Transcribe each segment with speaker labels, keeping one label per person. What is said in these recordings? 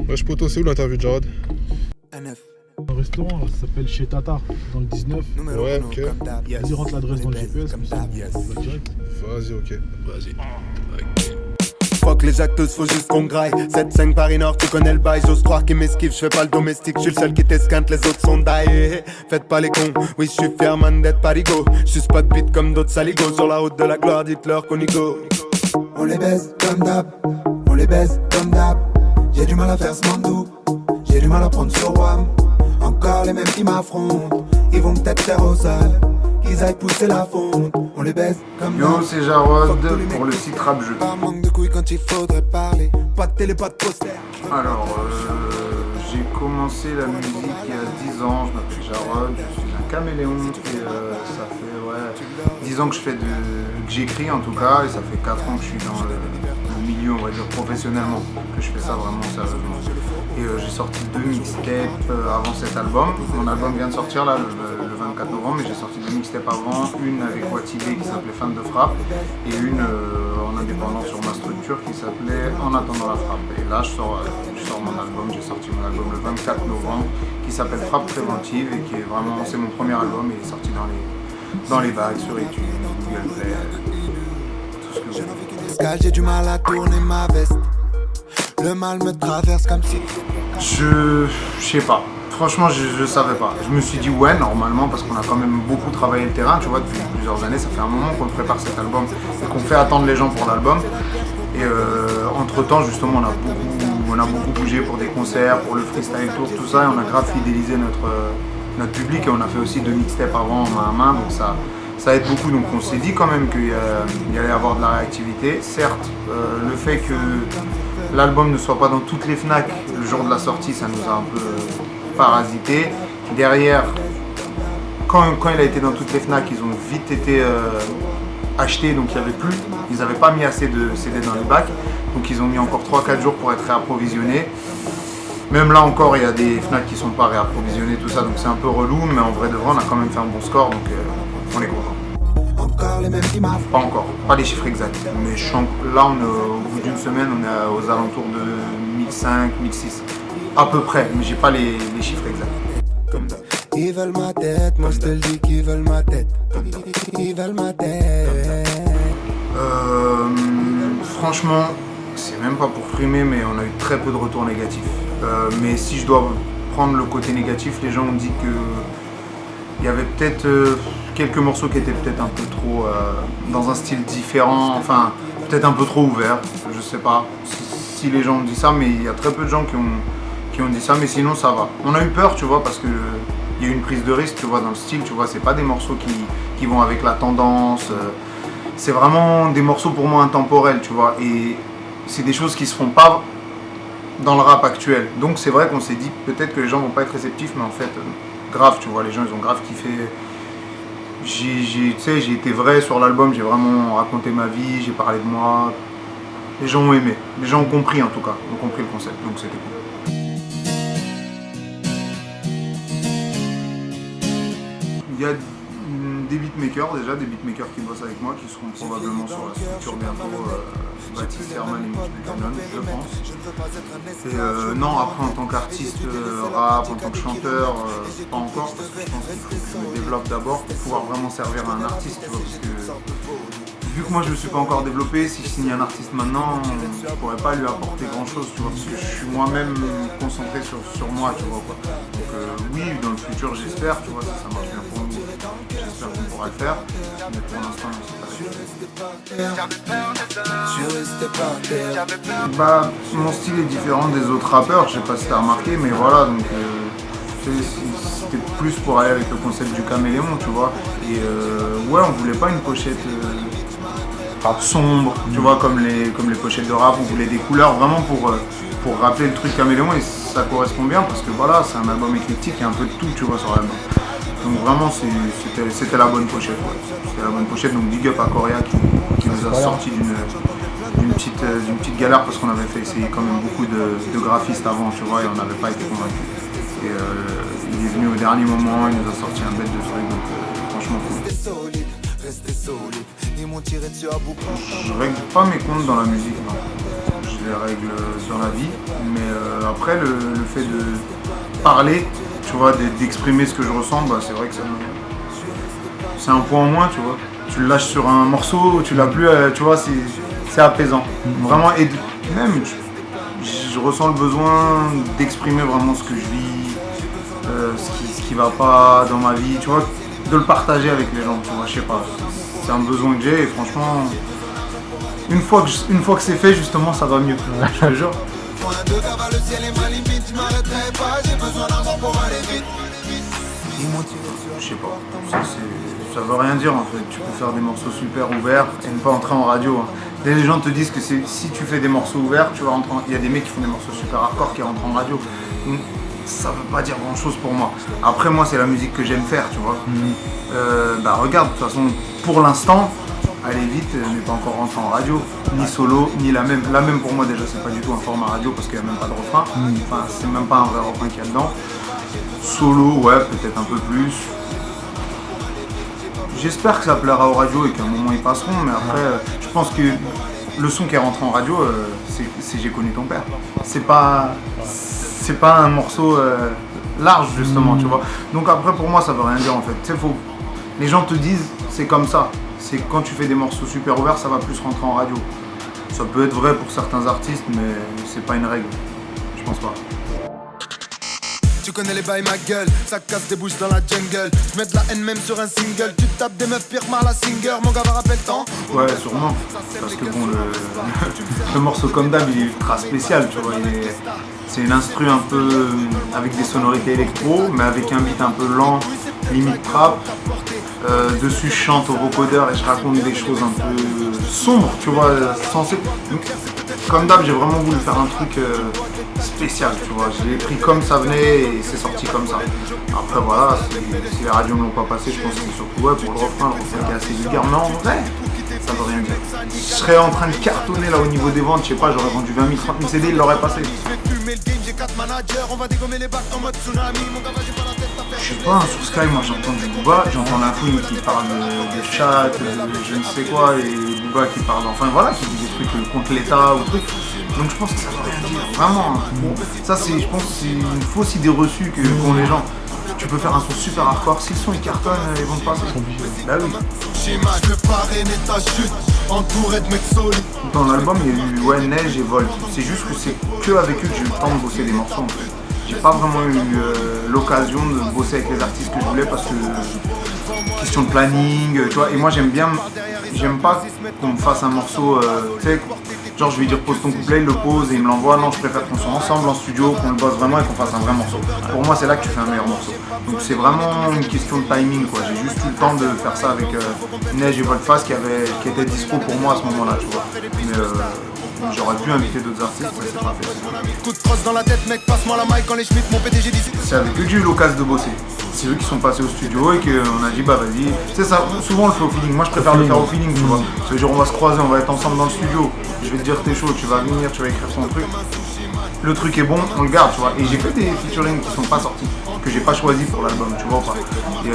Speaker 1: Wesh poto, c'est où l'interview de Jarod?
Speaker 2: Un restaurant, là, ça s'appelle Chez Tata, dans le 19.
Speaker 1: Ouais, ok.
Speaker 2: Vas-y, rentre l'adresse dans le GPS, comme ça, on va direct.
Speaker 1: Vas-y, ok. Vas-y.
Speaker 3: Fuck les acteuses, faut juste qu'on graille. 7-5 Paris Nord, tu connais le bail. J'ose croire qu'ils m'esquivent, je fais pas le domestique. Je suis le seul qui t'esquinte, les autres sont die. Faites pas les cons, oui je suis fier man d'être parigo. J'suis pas de beat comme d'autres saligots. Sur la route de la gloire, dites-leur qu'on y go.
Speaker 4: On les baise comme d'hab, on les baise comme d'hab. J'ai du mal à faire ce mandou, j'ai du mal à prendre sur WAM. Encore les mêmes qui m'affrontent, ils vont peut-être faire au sol, qu'ils aillent pousser la fonte. On les baise comme d'hab.
Speaker 5: Yo, c'est Jarod pour le site Rap Jeu.
Speaker 4: Pas manque de couilles quand il faudrait parler, pas de télé, pas de poster.
Speaker 5: Alors, j'ai commencé la musique il y a 10 ans, je m'appelle Jarod, je suis un caméléon et ça fait 10 ans que que j'écris en tout cas, et ça fait 4 ans que je suis dans le milieu, on va dire professionnellement, que je fais ça vraiment sérieusement. Et j'ai sorti 2 mixtapes avant cet album. Mon album vient de sortir là le 24 novembre, mais j'ai sorti 2 mixtapes avant, une avec Watibé qui s'appelait Fan de Frappe et une en indépendant sur ma structure qui s'appelait En attendant la frappe. Et là je sors mon album, j'ai sorti mon album le 24 novembre qui s'appelle Frappe préventive et qui est vraiment, c'est mon premier album, et il est sorti dans les bacs, sur YouTube, Google Play, tout ce que vous voulez.
Speaker 4: J'ai du mal à tourner ma veste, le mal me traverse comme si...
Speaker 5: Je sais pas. Franchement, je savais pas. Je me suis dit ouais, normalement, parce qu'on a quand même beaucoup travaillé le terrain, tu vois, depuis plusieurs années. Ça fait un moment qu'on prépare cet album et qu'on fait attendre les gens pour l'album. Et entre-temps, justement, on a beaucoup bougé pour des concerts, pour le freestyle tour, tout ça, et on a grave fidélisé notre public, et on a fait aussi 2 mixtapes avant main à main, donc ça aide beaucoup. Donc on s'est dit quand même qu'il y allait avoir de la réactivité. Certes, le fait que l'album ne soit pas dans toutes les FNAC le jour de la sortie, ça nous a un peu parasité. Derrière, quand il a été dans toutes les FNAC, ils ont vite été achetés, donc il n'y avait plus. Ils n'avaient pas mis assez de CD dans les bacs, donc ils ont mis encore 3-4 jours pour être réapprovisionnés. Même là encore, il y a des FNAC qui ne sont pas réapprovisionnés, tout ça, donc c'est un peu relou, mais en vrai de vrai, on a quand même fait un bon score, donc on est content.
Speaker 4: Encore les mêmes qui m'affrontent.
Speaker 5: Pas encore, pas les chiffres exacts, mais là, au bout d'une semaine, on est aux alentours de 1005, 1006, à peu près, mais j'ai pas les chiffres exacts.
Speaker 4: Comme d'hab. Ils veulent ma tête, moi je te le dis qu'ils veulent ma tête. Ils veulent ma tête.
Speaker 5: Franchement, c'est même pas pour frimer, mais on a eu très peu de retours négatifs. Mais si je dois prendre le côté négatif, les gens ont dit que il y avait peut-être quelques morceaux qui étaient peut-être un peu trop dans un style différent, enfin peut-être un peu trop ouvert, je sais pas si les gens ont dit ça, mais il y a très peu de gens qui ont dit ça, mais sinon ça va. On a eu peur, tu vois, parce que il y a eu une prise de risque, tu vois, dans le style, tu vois, c'est pas des morceaux qui vont avec la tendance, c'est vraiment des morceaux pour moi intemporels, tu vois, et c'est des choses qui se font pas dans le rap actuel. Donc c'est vrai qu'on s'est dit peut-être que les gens vont pas être réceptifs, mais en fait grave, tu vois, les gens ils ont grave kiffé. J'ai été vrai sur l'album, j'ai vraiment raconté ma vie, j'ai parlé de moi. Les gens ont aimé, les gens ont compris en tout cas, ont compris le concept, donc c'était cool. Il y a des beatmakers déjà, des beatmakers qui bossent avec moi, qui seront probablement sur la structure bientôt, Baptiste Herman et Mitch Buchanan, je pense. Et non, après en tant qu'artiste rap, en tant que chanteur, pas encore, parce que je pense qu'il faut que je me développe d'abord pour pouvoir vraiment servir à un artiste, tu vois, parce que vu que moi je ne me suis pas encore développé, si je signe un artiste maintenant, je pourrais pas lui apporter grand chose, tu vois, parce que je suis moi-même concentré sur moi, tu vois, quoi. Donc oui, dans le futur j'espère, tu vois, si ça marche bien pour nous, j'espère qu'on pourra le faire, mais pour l'instant c'est pas sûr. Bah, mon style est différent des autres rappeurs, je sais pas si t'as remarqué, mais voilà, donc c'était plus pour aller avec le concept du caméléon, tu vois, et ouais, on voulait pas une pochette rap sombre, tu vois, comme les pochettes de rap, on voulait des couleurs vraiment pour rappeler le truc caméléon, et ça correspond bien parce que voilà, c'est un album éclectique, il y a un peu de tout, tu vois, sur l'album. Donc vraiment c'était la bonne pochette, ouais. C'était la bonne pochette, donc big up à Coria qui nous a sorti d'une petite galère parce qu'on avait fait essayer quand même beaucoup de graphistes avant, tu vois, et on n'avait pas été convaincus. Et il est venu au dernier moment, il nous a sorti un bête de truc, donc franchement cool. Je règle pas mes comptes dans la musique, non. des règles dans la vie, mais après le fait de parler, tu vois, d'exprimer ce que je ressens, bah, c'est vrai que c'est un point en moins, tu vois. Tu le lâches sur un morceau, tu l'as plus, tu vois, c'est apaisant. Vraiment, et même, je ressens le besoin d'exprimer vraiment ce que je vis, ce qui va pas dans ma vie, tu vois, de le partager avec les gens, tu vois, je sais pas. C'est un besoin que j'ai et franchement, une fois que c'est fait, justement, ça va mieux, je te jure. Je sais pas, ça veut rien dire en fait, tu peux faire des morceaux super ouverts et ne pas entrer en radio. Hein. Les gens te disent que si tu fais des morceaux ouverts, tu vas rentrer il y a des mecs qui font des morceaux super hardcore qui rentrent en radio. Donc, ça veut pas dire grand chose pour moi. Après moi c'est la musique que j'aime faire, tu vois. Bah regarde, de toute façon, pour l'instant, Allez vite n'est pas encore rentré en radio, ni solo, ni la même. La même pour moi déjà c'est pas du tout un format radio parce qu'il n'y a même pas de refrain. Enfin c'est même pas un vrai refrain qu'il y a dedans. Solo, ouais, peut-être un peu plus. J'espère que ça plaira aux radios et qu'à un moment ils passeront, mais après je pense que le son qui est rentré en radio, c'est J'ai connu ton père. C'est pas un morceau large justement, tu vois. Donc après pour moi ça veut rien dire en fait. C'est faux. Les gens te disent c'est comme ça. C'est quand tu fais des morceaux super ouverts, ça va plus rentrer en radio. Ça peut être vrai pour certains artistes, mais c'est pas une règle. Je pense pas.
Speaker 3: Tu connais les bails, ma gueule, ça casse des bouches dans la jungle. Je mets de la haine même sur un single. Tu tapes des meufs pire mal à Singer. Mon gars va rappeler le temps.
Speaker 5: Ouais, sûrement. Parce que bon, le morceau comme d'hab, il est ultra spécial, tu vois. C'est une instru un peu avec des sonorités électro, mais avec un beat un peu lent, limite trap. Dessus, je chante au vocodeur et je raconte des choses un peu sombres, tu vois, censées. Donc, comme d'hab, j'ai vraiment voulu faire un truc spécial, tu vois. Je l'ai pris comme ça venait et c'est sorti comme ça. Après, voilà, si les radios ne l'ont pas passé, je pense que c'est surtout ouais, pour le refrain qui est assez vulgaire. Mais en vrai, ça veut rien dire. Je serais en train de cartonner là au niveau des ventes, je sais pas, j'aurais vendu 20 000, 30 000 CD, il l'aurait passé. Je sais pas, sur Sky, moi j'entends du Booba, j'entends la Fouine qui parle de chat, de je ne sais quoi, et Booba qui parle, enfin voilà, qui dit des trucs contre l'État ou trucs. Donc je pense que ça veut rien dire, vraiment. Bon, ça c'est, je pense que c'est une fausse idée reçue qu'ont les gens. Tu peux faire un son super hardcore, si le son il cartonne, ils vont te passer. Bah oui. Dans l'album il y a eu ouais, Neige et Volt. C'est juste que c'est que avec eux que j'ai eu le temps de bosser des morceaux en fait. J'ai pas vraiment eu l'occasion de bosser avec les artistes que je voulais parce que question de planning, tu vois, et moi j'aime pas qu'on me fasse un morceau, tu sais, genre je lui dire pose ton couplet, il le pose et il me l'envoie, non je préfère qu'on soit ensemble en studio, qu'on le bosse vraiment et qu'on fasse un vrai morceau. Pour moi c'est là que tu fais un meilleur morceau. Donc c'est vraiment une question de timing quoi, j'ai juste eu le temps de faire ça avec Neige et Voltface qui étaient dispo pour moi à ce moment là, tu vois. Mais j'aurais pu inviter d'autres artistes, mais c'est pas fait.
Speaker 3: Coup de crosse dans la tête, mec, passe-moi la mic quand les Schmitt, mon PDG dit.
Speaker 5: C'est avec eux que j'ai eu l'occasion de bosser. C'est eux qui sont passés au studio et qu'on a dit bah vas-y. C'est ça, souvent on le fait au feeling. Moi je préfère le faire au feeling, tu vois. Ça veut dire on va se croiser, on va être ensemble dans le studio. Je vais te dire t'es chaud, tu vas venir, tu vas écrire ton truc. Le truc est bon, on le garde, tu vois. Et j'ai fait des featuring qui sont pas sortis, que j'ai pas choisi pour l'album, tu vois ou pas. Et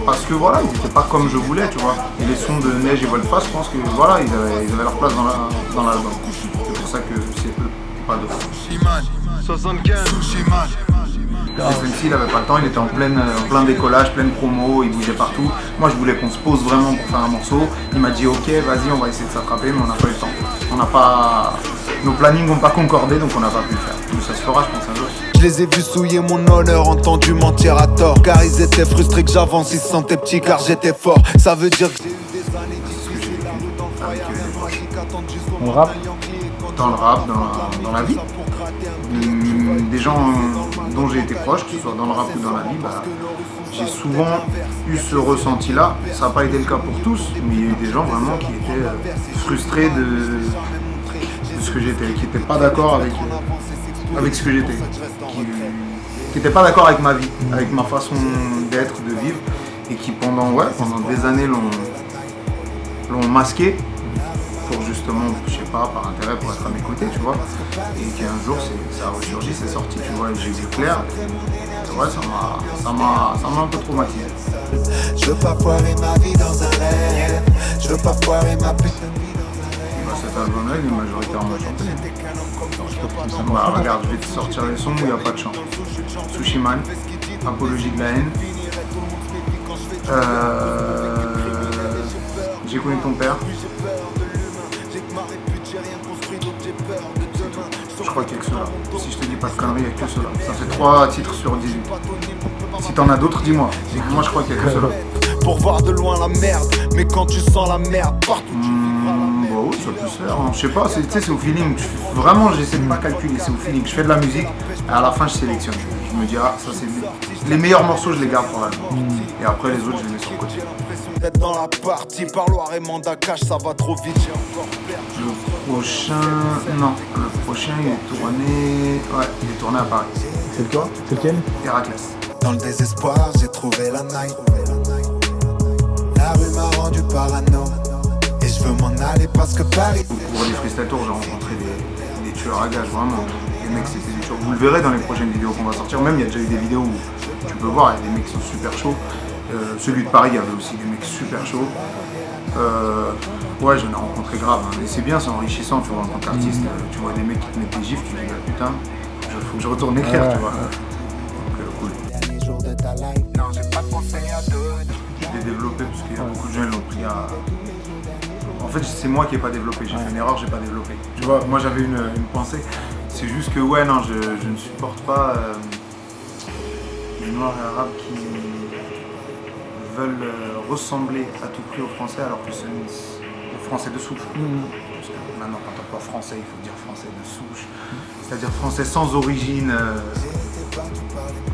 Speaker 5: parce que voilà, ils étaient pas comme je voulais, tu vois. Et les sons de Neige et Voltface, je pense que voilà, ils avaient leur place dans l'album. C'est pour ça que c'est eux, pas d'autres.
Speaker 3: 75
Speaker 5: SMC, il avait pas le temps, il était en plein décollage, pleine promo, il bougeait partout. Moi je voulais qu'on se pose vraiment pour faire un morceau. Il m'a dit ok vas-y on va essayer de s'attraper, mais on n'a pas eu le temps. Nos plannings n'ont pas concordé donc on n'a pas pu le faire. Mais ça se fera je pense un jour.
Speaker 3: Je les ai vus souiller mon honneur, entendu mentir à tort. Car ils étaient frustrés que j'avance, ils se sentaient petits car j'étais fort. Ça veut dire que j'ai eu des années
Speaker 2: On rappe
Speaker 5: dans le rap, dans la vie. Des gens dont j'ai été proche, que ce soit dans le rap ou dans la vie, bah, j'ai souvent eu ce ressenti-là. Ça n'a pas été le cas pour tous, mais il y a eu des gens vraiment qui étaient frustrés de ce que j'étais, qui n'étaient pas d'accord avec ce que j'étais, qui n'étaient pas d'accord avec ma vie, avec ma façon d'être, de vivre, et qui pendant des années l'ont masqué. Pour justement, je sais pas, par intérêt pour être à mes côtés, tu vois, et qu'un jour ça a ressurgi, c'est sorti, tu vois, et j'ai vu clair, ouais, ça m'a un peu traumatisé.
Speaker 4: Je veux pas foirer ma vie dans un rêve, je veux pas foirer ma putain de vie dans un rêve.
Speaker 5: Bah, cet album-là, il est majoritairement chanté. Bah, regarde, je vais te sortir les sons où il n'y a pas de chant. Sushiman, Apologie de la haine. J'ai connu ton père. Je crois qu'il y a que ceux-là. Si je te dis pas de conneries, il n'y a que ceux-là. Ça fait 3 titres sur 18. Si t'en as d'autres, dis-moi. Moi, je crois qu'il y a que ceux-là.
Speaker 3: Pour voir de loin la merde, mais quand tu sens la merde partout.
Speaker 5: Bah oui, ça peut se faire. Hein. Je sais pas, c'est au feeling. Vraiment, j'essaie de pas calculer, c'est au feeling. Je fais de la musique et à la fin, je sélectionne. Je me dis, ah, ça c'est les meilleurs morceaux, je les garde pour l'album. Et après, les autres, je les mets sur le côté.
Speaker 3: Être dans la partie, parloir et mandat cash, ça va trop vite, j'ai encore perdu.
Speaker 5: Le prochain, non, le prochain, il est tourné. Ouais, il est tourné à Paris.
Speaker 2: C'est quoi? C'est lequel?
Speaker 5: Héraclès.
Speaker 4: Dans le désespoir, j'ai trouvé la night. La rue m'a rendu parano. Et je veux m'en aller parce que Paris.
Speaker 5: Pour les freestyle tours, j'ai rencontré des tueurs à gages, vraiment. Les mecs, c'était des tueurs. Vous le verrez dans les prochaines vidéos qu'on va sortir. Même, il y a déjà eu des vidéos où tu peux voir, il y a des mecs qui sont super chauds. Celui de Paris, il y avait aussi des mecs super chauds. Ouais, j'en ai rencontré grave. Hein. Et c'est bien, c'est enrichissant, tu vois, en tant qu'artiste. Tu vois des mecs qui te mettent des gifs, tu te dis, putain, il faut que je retourne écrire, tu vois. Donc, cool. Je l'ai développé parce qu'il y a beaucoup de gens qui l'ont pris à... En fait, c'est moi qui n'ai pas développé. J'ai fait une erreur, j'ai pas développé. Tu vois, moi j'avais une pensée. C'est juste que, ouais, non, je ne supporte pas les Noirs et Arabes qui veulent ressembler à tout prix aux Français alors que c'est aux Français de souche. Parce que maintenant, quand on parle français, il faut dire français de souche. C'est-à-dire français sans origine,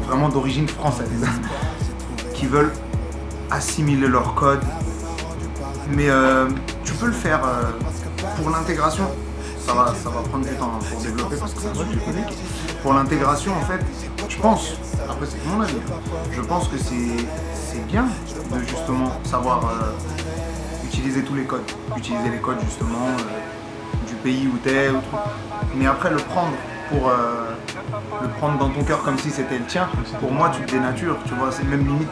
Speaker 5: vraiment d'origine française. Qui veulent assimiler leur code. Mais tu peux le faire pour l'intégration. Ça va prendre du temps pour développer parce que c'est un truc que je connais. Pour l'intégration, en fait, je pense, après c'est mon avis, je pense que c'est bien de justement savoir utiliser tous les codes. Utiliser les codes justement du pays où t'es, ou truc. Mais après le prendre pour le prendre dans ton cœur comme si c'était le tien, pour moi tu te dénatures, tu vois, c'est même limite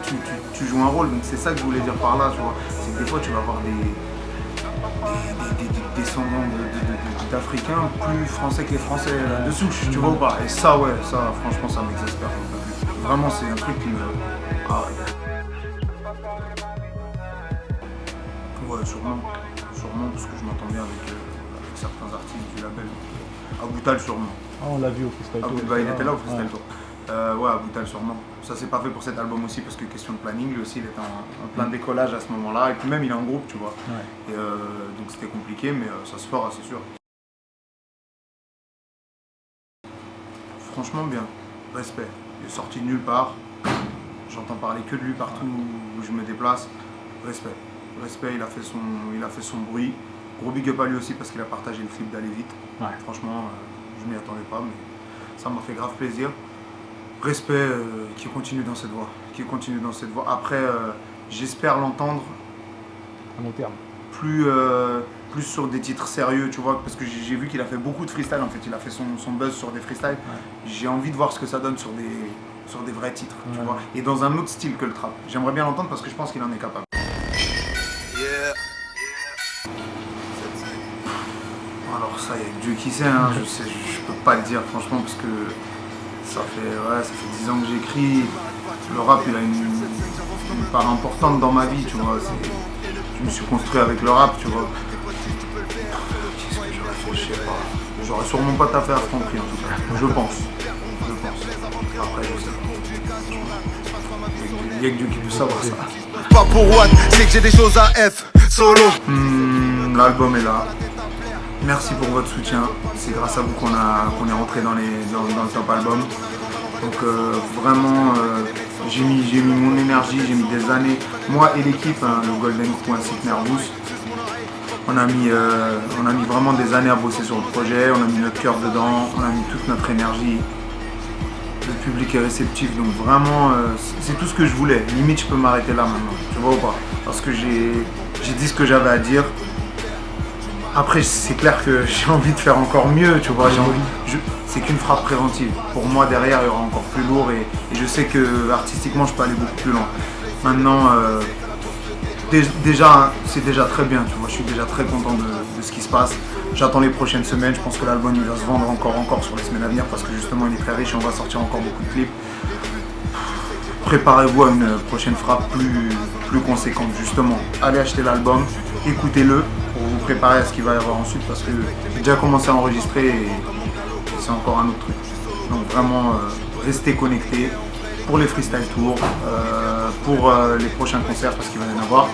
Speaker 5: tu joues un rôle, donc c'est ça que je voulais dire par là, tu vois, c'est que des fois tu vas avoir des descendants d'Africains plus français que les Français de souche, tu vois ou pas, et ça ouais, ça franchement ça m'exaspère un peu plus, vraiment c'est un truc qui me... Ah ouais, sûrement parce que je m'entends bien avec certains artistes du label, Aboutal sûrement.
Speaker 2: Ah, on l'a vu au Freestyle Tour.
Speaker 5: Bah, il était là au Freestyle Tour. Ouais, Aboutal sûrement. Ça c'est pas fait pour cet album aussi parce que question de planning, lui aussi il était en plein décollage à ce moment-là et puis même il est en groupe, tu vois. Ouais. Et donc c'était compliqué mais ça se fera, c'est sûr. Franchement bien, respect. Il est sorti de nulle part. J'entends parler que de lui partout où je me déplace. Respect. Respect, il a fait son bruit. Gros big up à lui aussi parce qu'il a partagé le clip d'aller vite. Ouais. Franchement, je m'y attendais pas, mais ça m'a fait grave plaisir. Respect qui continue dans cette voie. Après, j'espère l'entendre
Speaker 2: à long terme.
Speaker 5: Plus sur des titres sérieux, tu vois, parce que j'ai vu qu'il a fait beaucoup de freestyle en fait. Il a fait son buzz sur des freestyles. Ouais. J'ai envie de voir ce que ça donne sur des vrais titres, tu vois, et dans un autre style que le trap. J'aimerais bien l'entendre parce que je pense qu'il en est capable. Alors ça, il y a que Dieu qui sait, hein. Je peux pas le dire franchement parce que ça fait 10 ans que j'écris. Le rap, il a une part importante dans ma vie, tu vois. Je me suis construit avec le rap, tu vois. Qu'est-ce que j'aurais fait, je sais pas. J'aurais sûrement pas taffé à Franprix en tout cas. Je pense. Après, je sais pas. Il y a que Dieu qui peut savoir ça.
Speaker 3: Pas pour One, c'est que j'ai des choses à F, solo.
Speaker 5: L'album est là. Merci pour votre soutien. C'est grâce à vous qu'on est rentré dans le top album. Donc vraiment, j'ai mis mon énergie, j'ai mis des années. Moi et l'équipe, hein, le Golden Crew ainsi que Nervous, on a mis vraiment des années à bosser sur le projet. On a mis notre cœur dedans, on a mis toute notre énergie. Le public est réceptif, donc vraiment, c'est tout ce que je voulais. Limite, je peux m'arrêter là maintenant, tu vois ou pas? Parce que j'ai dit ce que j'avais à dire. Après, c'est clair que j'ai envie de faire encore mieux, tu vois. C'est qu'une frappe préventive. Pour moi, derrière, il y aura encore plus lourd et je sais que artistiquement, je peux aller beaucoup plus loin. Maintenant, déjà, c'est déjà très bien, tu vois. Je suis déjà très content de ce qui se passe. J'attends les prochaines semaines, je pense que l'album il va se vendre encore sur les semaines à venir parce que justement il est très riche et on va sortir encore beaucoup de clips. Préparez-vous à une prochaine frappe plus conséquente justement. Allez acheter l'album, écoutez-le pour vous préparer à ce qu'il va y avoir ensuite parce que j'ai déjà commencé à enregistrer et c'est encore un autre truc. Donc vraiment restez connectés pour les freestyle tours, pour les prochains concerts parce qu'il va y en avoir.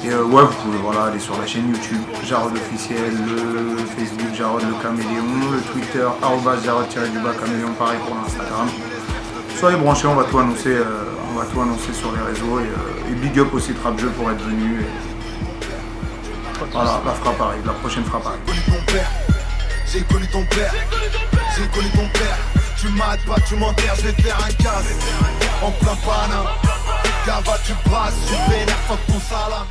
Speaker 5: Et ouais, vous pouvez voilà, aller sur la chaîne YouTube Jarod officiel, le Facebook Jarod le Caméléon, le Twitter @Jarod_Caméléon, pareil pour l'Instagram. Soyez branchés, on va tout annoncer sur les réseaux et big up aussi Trap Jeu pour être venu. Et voilà, la frappe arrive, la prochaine frappe arrive.
Speaker 3: J'ai connu ton père, j'ai connu ton père. Tu m'aides pas, tu m'enterres, je vais te faire un casse. En plein paname, Gava tu brasses, tu vénères, fuck ton salam.